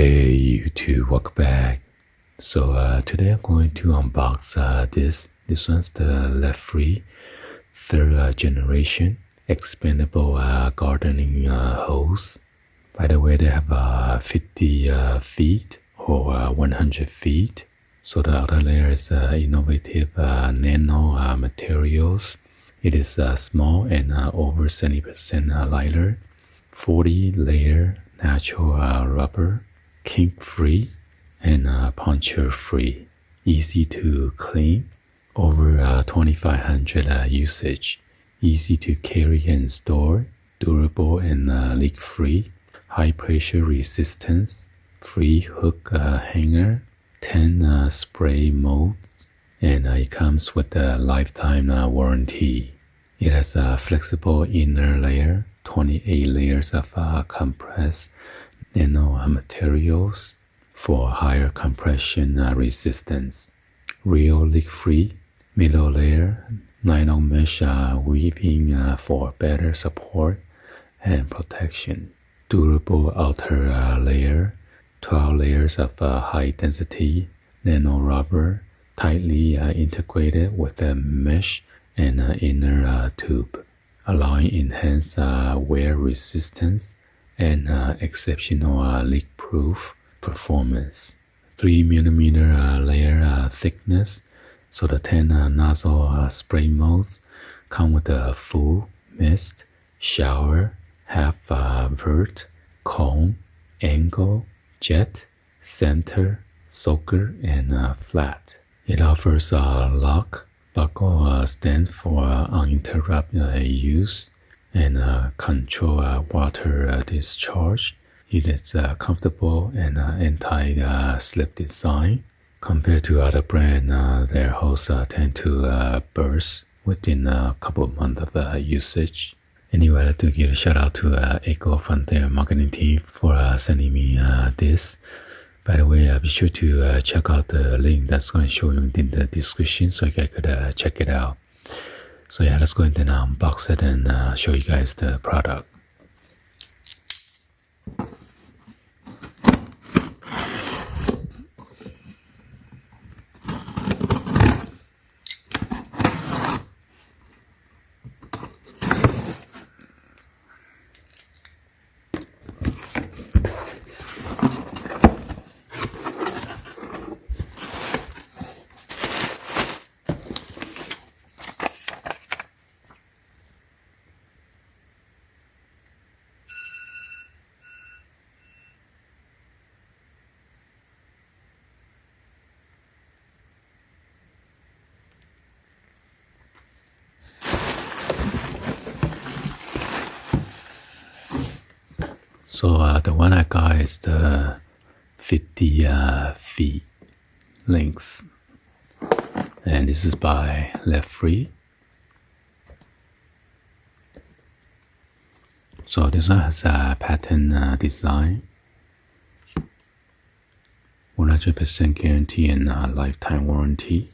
Hey YouTube, welcome back. So today I'm going to unbox this. This one's the LEFREE third generation expandable gardening hose. By the way, they have 50 feet or 100 feet. So the outer layer is innovative nano materials. It is small and over 70% lighter. 40-layer natural rubber, kink-free and puncture-free. Easy to clean. Over 2,500 usage. Easy to carry and store. Durable and leak-free. High pressure resistance. Free hook hanger. 10 spray modes. And it comes with a lifetime warranty. It has a flexible inner layer. 28 layers of compressed nano materials for higher compression resistance. Real leak-free middle layer, nylon mesh weaving for better support and protection. Durable outer layer, 12 layers of high-density nano rubber, tightly integrated with a mesh and inner tube, allowing enhanced wear resistance and exceptional leak-proof performance. 3mm layer thickness, so the 10 nozzle spray modes come with a full, mist, shower, half vert, cone, angle, jet, center, soaker, and flat. It offers a lock, buckle stand for uninterrupted use and control water discharge. It is comfortable and anti-slip design. Compared to other brands, their hose tend to burst within a couple of months of usage. Anyway, I'd like to give a shout out to Echo from their marketing team for sending me this. By the way, be sure to check out the link that's going to show you in the description so you guys could check it out. So yeah, let's go ahead and unbox it and show you guys the product. So the one I got is the 50 feet length, and this is by LEFREE. So this one has a patent design, 100% guarantee and lifetime warranty.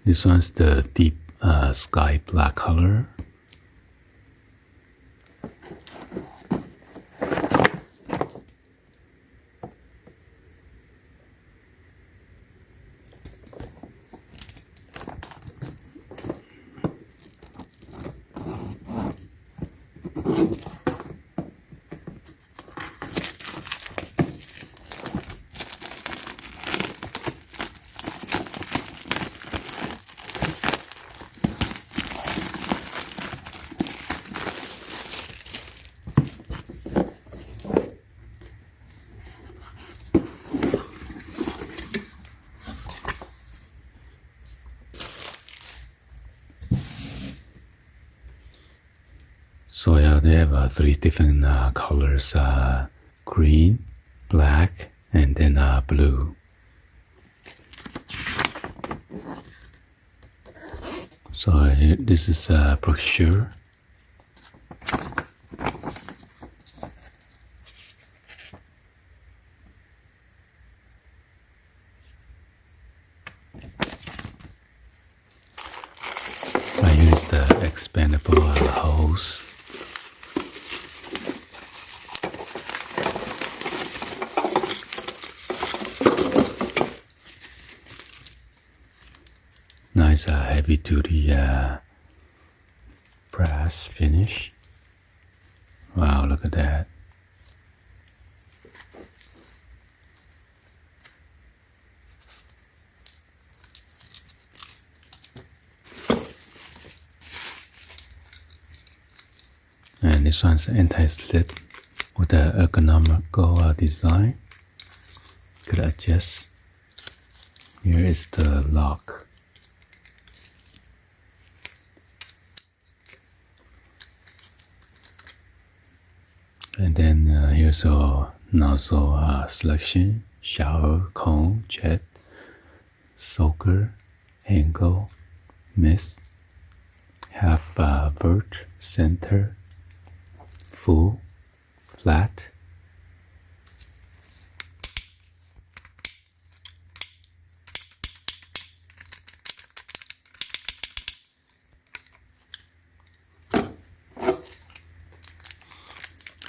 This one's the deep sky black color. So yeah, they have 3 different colors, green, black, and then blue. So this is a brochure. Here is the expandable hose. Nice heavy duty brass finish. Wow, look at that. And this one's anti-slip with the ergonomical design. Could adjust. Here is the lock. And then here's a nozzle selection, shower, cone, jet, soaker, angle, mist, half vert, center, full, flat.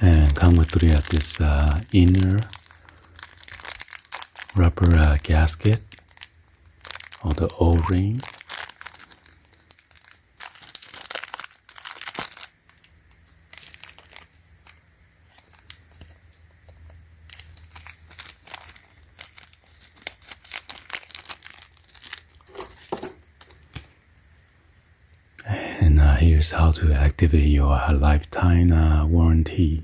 And come with three of this inner rubber gasket or the O-ring. And here's how to activate your lifetime warranty.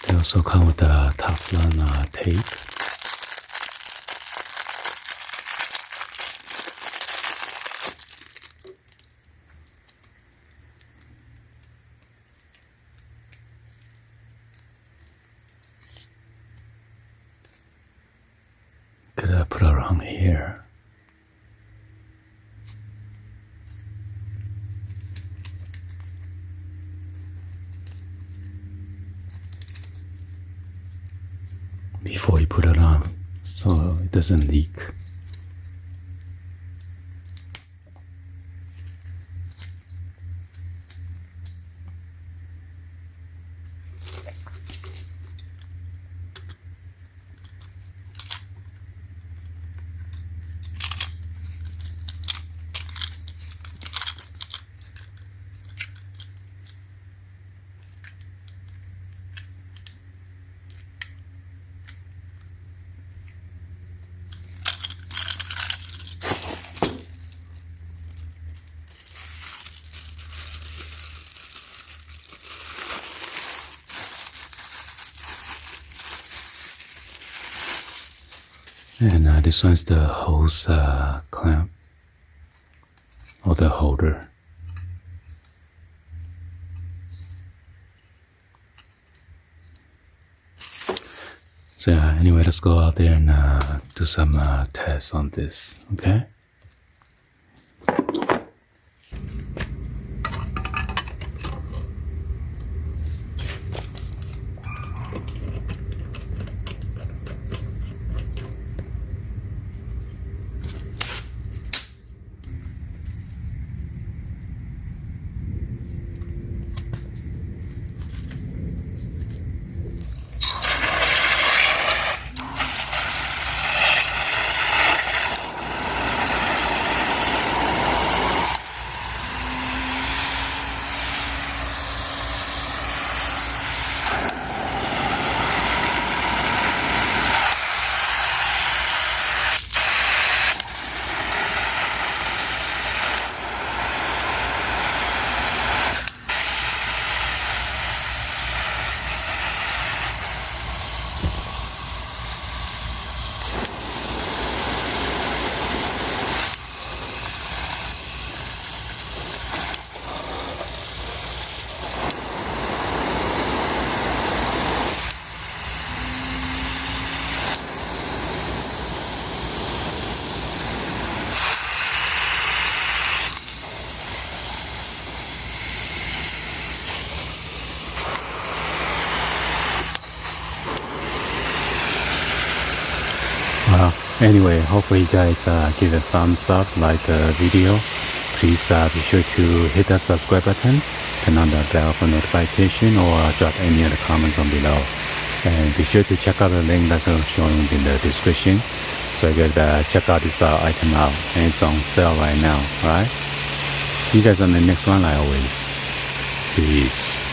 They also come with a Teflon tape. Could put around here. Before you put it on, so it doesn't leak. And this one's the hose clamp or the holder. So anyway, let's go out there and do some tests on this, okay? Anyway, hopefully you guys give a thumbs up, like the video. Please be sure to hit that subscribe button, turn on the bell for notification, or drop any other comments on below. And be sure to check out the link that's shown in the description, so you guys check out this item out, and it's on sale right now. Alright, see you guys on the next one like always. Peace.